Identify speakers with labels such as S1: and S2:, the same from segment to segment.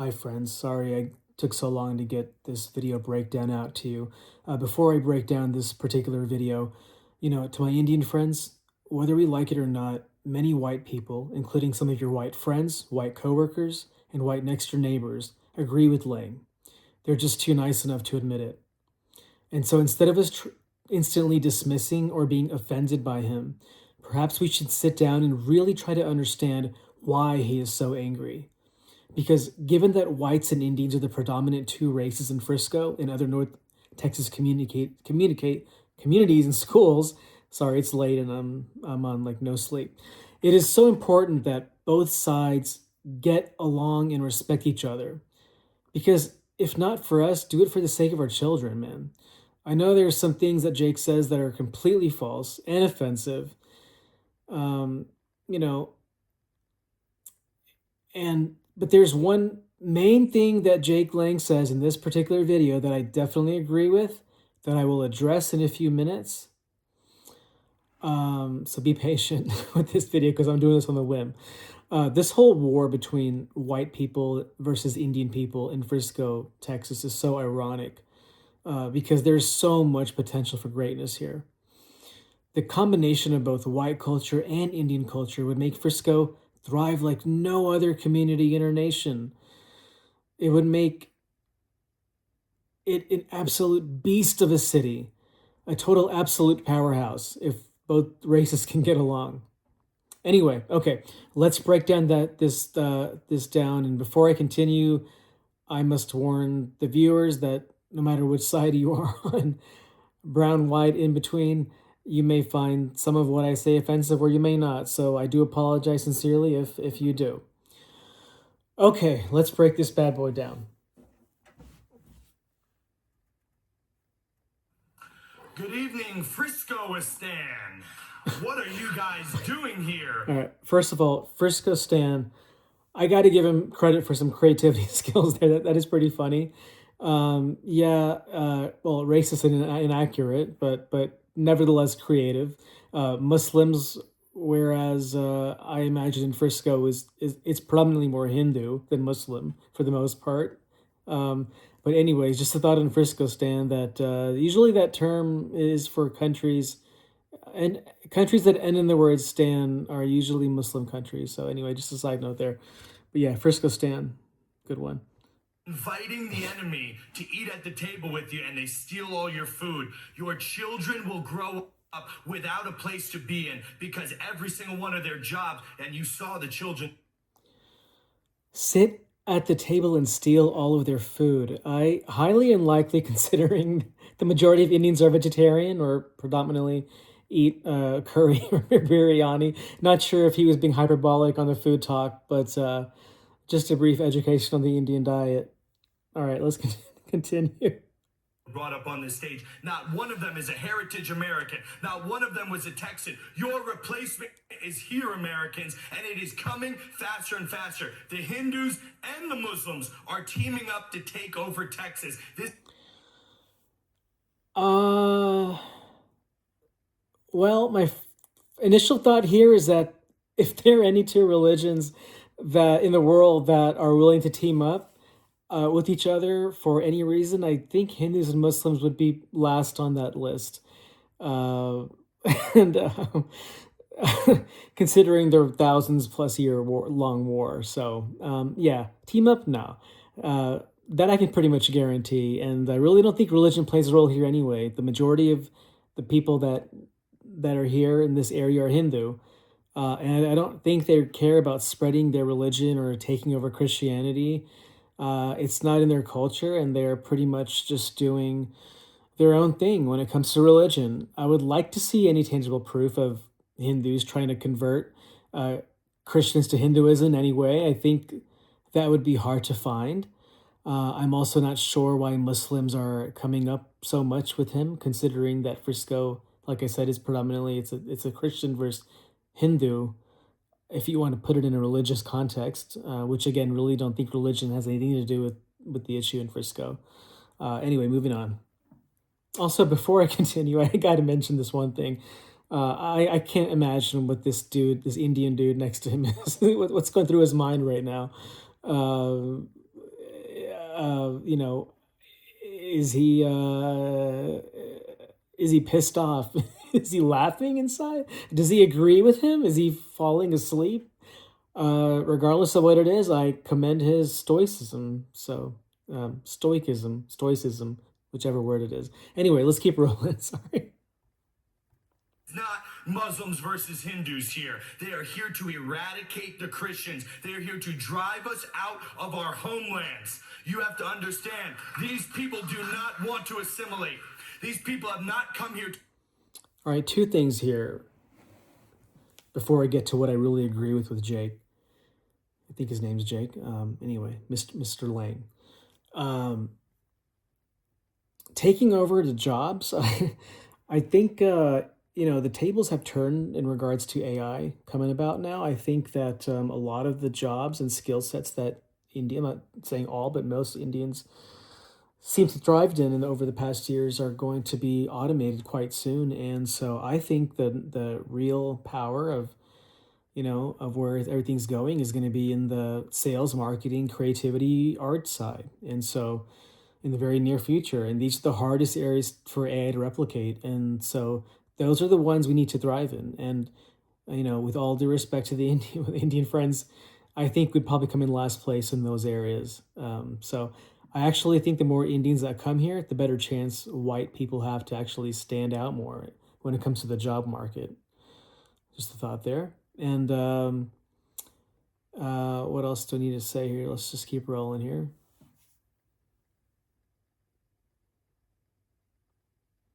S1: Hi, friends. Sorry I took so long to get this video breakdown out to you. Before I break down this particular video, to my Indian friends, whether we like it or not, many white people, including some of your white friends, white coworkers, and white next door neighbors, agree with Lang. They're just too nice enough to admit it. And so instead of us instantly dismissing or being offended by him, perhaps we should sit down and really try to understand why he is so angry. Because given that whites and Indians are the predominant two races in Frisco and other North Texas communities and schools, sorry, it's late and I'm on like no sleep. It is so important that both sides get along and respect each other. Because if not for us, do it for the sake of our children, man. I know there's some things that Jake says that are completely false and offensive. Um, you know, but there's one main thing that Jake Lang says in this particular video that I definitely agree with, that I will address in a few minutes. So be patient with this video because I'm doing this on the whim. This whole war between white people versus Indian people in Frisco, Texas is so ironic because there's so much potential for greatness here. The combination of both white culture and Indian culture would make Frisco thrive like no other community in our nation. It would make it an absolute beast of a city, a total absolute powerhouse if both races can get along. Anyway, okay, let's break down this down. And before I continue, I must warn the viewers that no matter which side you are on, brown, white, in between, you may find some of what I say offensive or you may not. So I do apologize sincerely if you do. Okay, let's break this bad boy down.
S2: Good evening, Frisco-istan. What are you guys doing here?
S1: All right, first of all, Frisco Stan, I got to give him credit for some creativity skills there. That is pretty funny. Well, racist and inaccurate, but nevertheless creative. Muslims, whereas I imagine in Frisco is it's predominantly more Hindu than Muslim for the most part. But anyways, just a thought in Frisco stand that usually that term is for countries and countries that end in the word stan are usually Muslim countries. So anyway, just a side note there. But yeah, Frisco stan, good one.
S2: Inviting the enemy to eat at the table with you and they steal all your food. Your children will grow up without a place to be in because every single one of their jobs, and you saw the children
S1: Sit at the table and steal all of their food. I highly unlikely considering the majority of Indians are vegetarian or predominantly eat curry or biryani. Not sure if he was being hyperbolic on the food talk, but just a brief education on the Indian diet. All right, let's continue.
S2: brought up on this stage. Not one of them is a heritage American. Not one of them was a Texan. Your replacement is here, Americans, and it is coming faster and faster. The Hindus and the Muslims are teaming up to take over Texas.
S1: Well, my initial thought here is that if there are any two religions that in the world that are willing to team up with each other for any reason, I think Hindus and Muslims would be last on that list. Uh, and considering their thousands plus long war. So, yeah, team up now. That I can pretty much guarantee. And I really don't think religion plays a role here anyway. The majority of the people that are here in this area are Hindu. And I don't think they care about spreading their religion or taking over Christianity. It's not in their culture, and they're pretty much just doing their own thing when it comes to religion. I would like to see any tangible proof of Hindus trying to convert uh, Christians to Hinduism anyway. I think that would be hard to find. I'm also not sure why Muslims are coming up so much with him, considering that Frisco, like I said, is predominantly it's a Christian versus Hindu. If you want to put it in a religious context, which again, really don't think religion has anything to do with the issue in Frisco. Anyway, moving on. Also, before I continue, I got to mention this one thing. I can't imagine what this Indian dude next to him is, what's going through his mind right now. You know, is he is he pissed off? Is he laughing inside? Does he agree with him? Is he falling asleep? Regardless of what it is, I commend his stoicism. So, stoicism, whichever word it is. Anyway, let's keep rolling. Sorry.
S2: Not Muslims versus Hindus here. They are here to eradicate the Christians. They are here to drive us out of our homelands. You have to understand, these people do not want to assimilate. These people have not come here to.
S1: All right, two things here before I get to what I really agree with Jake. I think his name's Jake. Anyway, Mr. Lane. Taking over the jobs, I think the tables have turned in regards to AI coming about now. I think that a lot of the jobs and skill sets that India, I'm not saying all, but most Indians seem to thrived in and over the past years are going to be automated quite soon. And so I think the real power of where everything's going is going to be in the sales, marketing, creativity, art side. And so in the very near future, and these are the hardest areas for AI to replicate. And so those are the ones we need to thrive in. And with all due respect to the Indian friends, I think we'd probably come in last place in those areas. So I actually think the more Indians that come here, the better chance white people have to actually stand out more when it comes to the job market. Just a thought there. And what else do I need to say here? Let's just keep rolling here.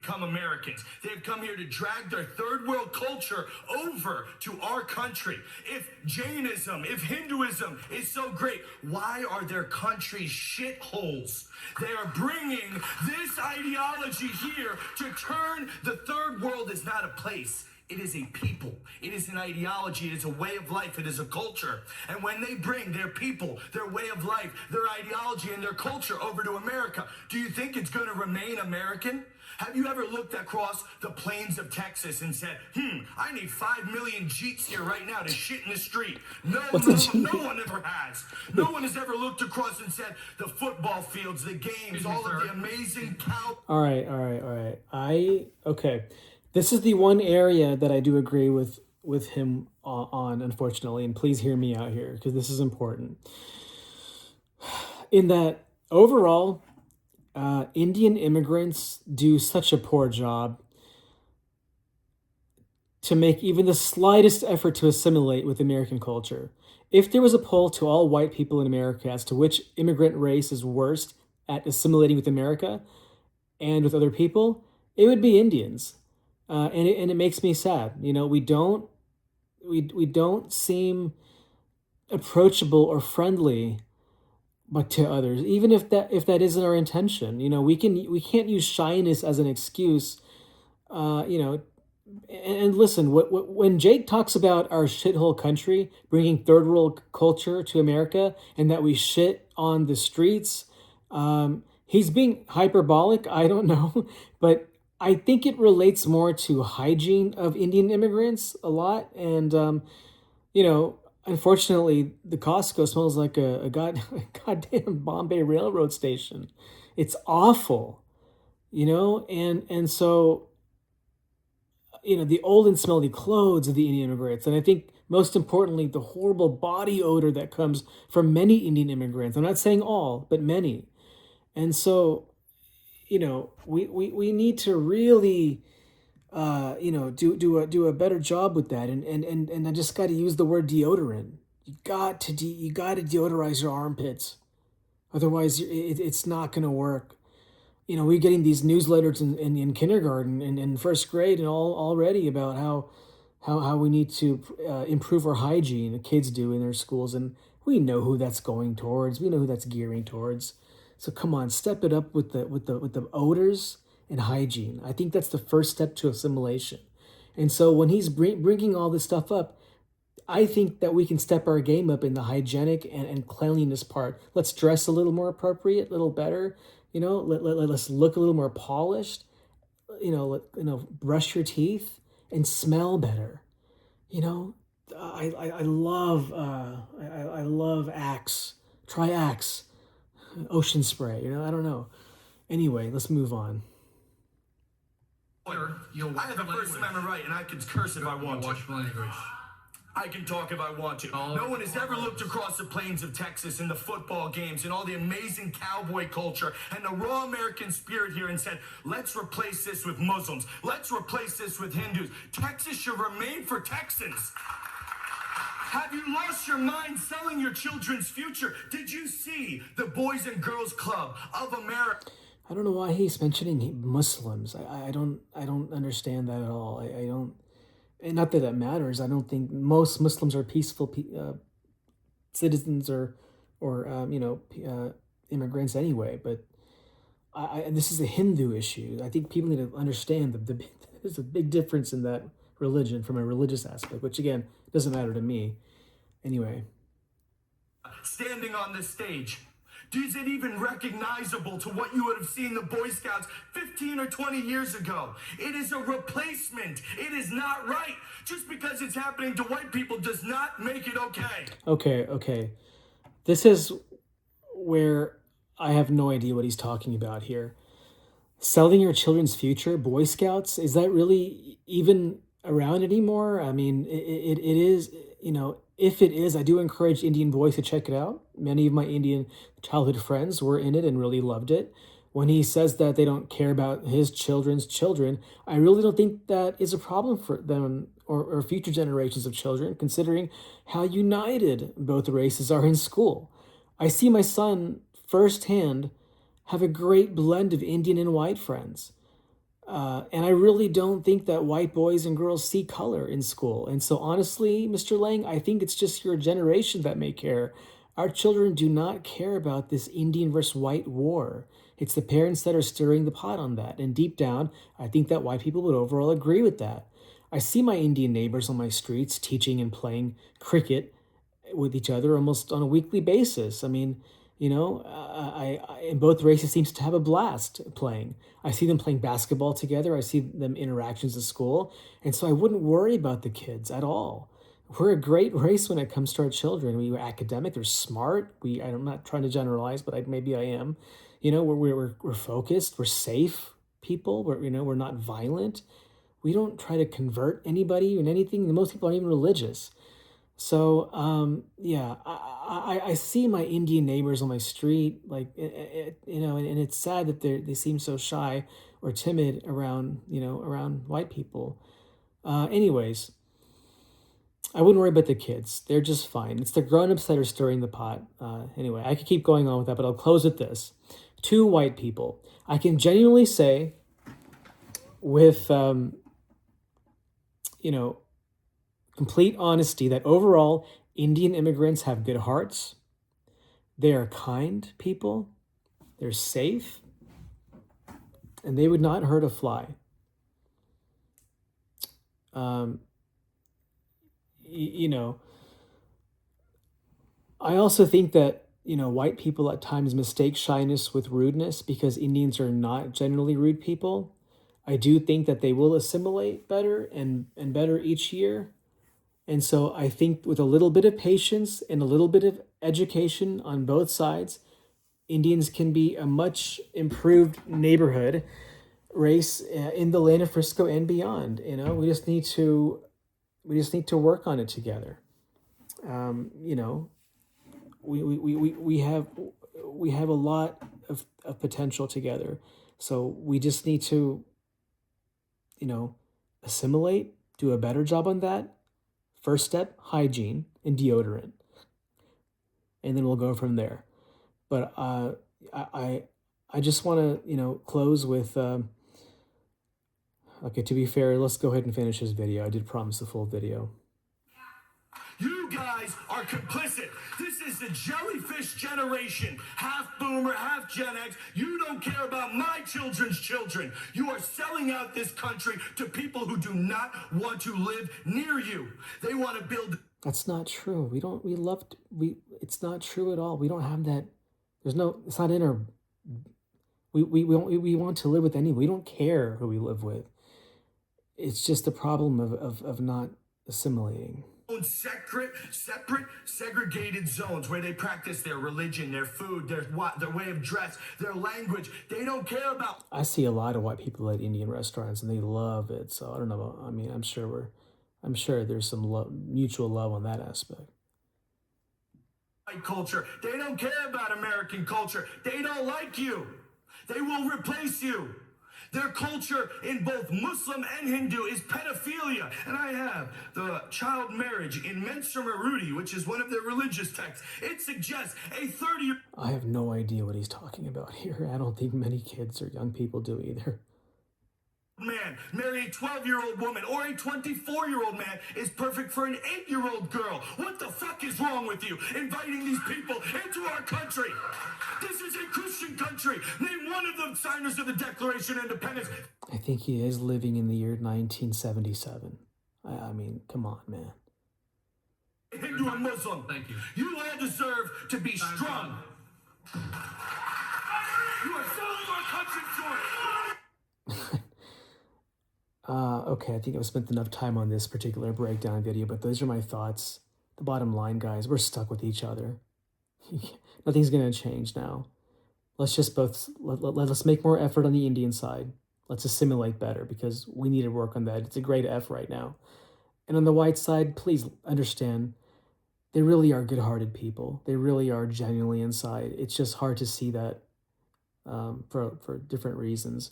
S2: Become Americans. They have come here to drag their third world culture over to our country. If Jainism, if Hinduism is so great, why are their countries shitholes? They are bringing this ideology here to turn the third world is not a place. It is a people. It is an ideology. It is a way of life. It is a culture. And when they bring their people, their way of life, their ideology, and their culture over to America, do you think it's going to remain American? Have you ever looked across the plains of Texas and said, I need 5 million Jeeps here right now to shit in the street? No one ever has. No one has ever looked across and said, the football fields, the games, all of the amazing cow.
S1: All right. Okay. This is the one area that I do agree with him on, unfortunately, and please hear me out here because this is important. In that overall, Indian immigrants do such a poor job to make even the slightest effort to assimilate with American culture. If there was a poll to all white people in America as to which immigrant race is worst at assimilating with America and with other people, it would be Indians. And it makes me sad. We don't seem approachable or friendly, but to others, even if that isn't our intention. We can't use shyness as an excuse. And listen, when Jake talks about our shithole country bringing third world culture to America and that we shit on the streets, he's being hyperbolic. I don't know, but I think it relates more to hygiene of Indian immigrants a lot. And, unfortunately, the Costco smells like a goddamn Bombay Railroad station. It's awful, and so, the old and smelly clothes of the Indian immigrants. And I think most importantly, the horrible body odor that comes from many Indian immigrants. I'm not saying all, but many. And so, we need to really, do a better job with that. And I just got to use the word deodorant. You got to deodorize your armpits, otherwise it's not going to work. We're getting these newsletters in kindergarten and in first grade and all already about how we need to improve our hygiene. The kids do in their schools, and we know who that's going towards. We know who that's gearing towards. So come on, step it up with the odors and hygiene. I think that's the first step to assimilation. And so when he's bringing all this stuff up, I think that we can step our game up in the hygienic and cleanliness part. Let's dress a little more appropriate, a little better. Let's look a little more polished. Brush your teeth and smell better. I love Axe. Try Axe. ocean spray. I don't know. Anyway, let's move on.
S2: I have a First Amendment right, and I can curse if I want to.
S3: Watch language.
S2: I can talk if I want to. No one has ever looked across the plains of Texas in the football games and all the amazing cowboy culture and the raw American spirit here and said, let's replace this with Muslims. Let's replace this with Hindus. Texas should remain for Texans. Have you lost your mind selling your children's future? Did you see the Boys and Girls Club of America?
S1: I don't know why he's mentioning Muslims. I don't understand that at all. I don't, and not that that matters. I don't think most Muslims are peaceful citizens or immigrants anyway. But this is a Hindu issue. I think people need to understand there's a big difference in that religion from a religious aspect, which again doesn't matter to me. Anyway,
S2: standing on this stage. Is it even recognizable to what you would have seen the Boy Scouts 15 or 20 years ago? It is a replacement. It is not right. Just because it's happening to white people does not make it okay.
S1: Okay. This is where I have no idea what he's talking about here. Selling your children's future, Boy Scouts, is that really even around anymore? I mean, it is, if it is, I do encourage Indian boys to check it out. Many of my Indian childhood friends were in it and really loved it. When he says that they don't care about his children's children, I really don't think that is a problem for them or future generations of children, considering how united both races are in school. I see my son firsthand have a great blend of Indian and white friends. And I really don't think that white boys and girls see color in school. And so honestly, Mr. Lang, I think it's just your generation that may care. Our children do not care about this Indian versus white war. It's the parents that are stirring the pot on that. And deep down, I think that white people would overall agree with that. I see my Indian neighbors on my streets teaching and playing cricket with each other almost on a weekly basis. I mean, and both races seems to have a blast playing. I see them playing basketball together. I see them interactions at school. And so I wouldn't worry about the kids at all. We're a great race when it comes to our children. We're academic, they're smart. I'm not trying to generalize, but maybe I am. We're focused, we're safe people. We're not violent. We don't try to convert anybody and anything. Most people aren't even religious. So, I see my Indian neighbors on my street, and it's sad that they seem so shy or timid around white people. Anyways, I wouldn't worry about the kids. They're just fine. It's the grown-ups that are stirring the pot. Anyway, I could keep going on with that, but I'll close with this. 2 white people. I can genuinely say with, complete honesty that overall Indian immigrants have good hearts. They are kind people. They're safe. And they would not hurt a fly. I also think that, white people at times mistake shyness with rudeness because Indians are not generally rude people. I do think that they will assimilate better and better each year. And so I think with a little bit of patience and a little bit of education on both sides, Indians can be a much improved neighborhood race in the land of Frisco and beyond. We just need to work on it together. We have a lot of potential together. So we just need to, assimilate, do a better job on that. First step, hygiene and deodorant. And then we'll go from there. But I just want to, close with, okay, to be fair, let's go ahead and finish this video. I did promise the full video.
S2: You guys are complicit. This is the jellyfish generation. Half boomer, half Gen X. You don't care about my children's children. You are selling out this country to people who do not want to live near you. They want to build.
S1: That's not true. It's not true at all. We don't have that. It's not in our, we want to live with anyone. We don't care who we live with. It's just a problem of not assimilating.
S2: own separate, segregated zones where they practice their religion, their food, their way of dress, their language. They don't care about
S1: I see a lot of white people at Indian restaurants and they love it. So I don't know. I mean, I'm sure there's some mutual love on that aspect.
S2: white culture. They don't care about American culture. They don't like you. They will replace you. Their culture in both Muslim and Hindu is pedophilia. And I have the child marriage in Mensur Marudi, which is one of their religious texts. It suggests a 30
S1: I have no idea what he's talking about here. I don't think many kids or young people do either.
S2: man marry a 12-year-old woman, or a 24-year-old man is perfect for an 8-year-old girl. What the fuck is wrong with you inviting these people into our country? This is a Christian country. Name one of the signers of the Declaration of Independence.
S1: I think he is living in the year 1977. I mean, come on, man.
S2: Hindu and Muslim. Thank you. You all deserve to be strong. You are selling our country short.
S1: Okay, I think I've spent enough time on this particular breakdown video, but those are my thoughts. The bottom line, guys, we're stuck with each other. Nothing's gonna change now. Let's just let's make more effort on the Indian side. Let's assimilate better because we need to work on that. It's a great F right now. And on the white side, please understand, they really are good-hearted people. They really are genuinely inside. It's just hard to see that for different reasons.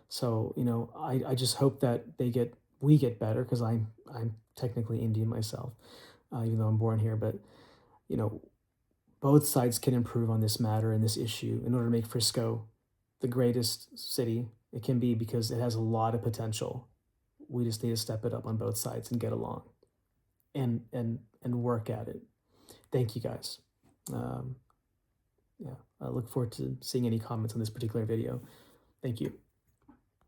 S1: So, you know, I just hope that we get better because I'm technically Indian myself, even though I'm born here. But, you know, both sides can improve on this matter and this issue in order to make Frisco the greatest city it can be because it has a lot of potential. We just need to step it up on both sides and get along and work at it. Thank you, guys. Yeah, I look forward to seeing any comments on this particular video. Thank you.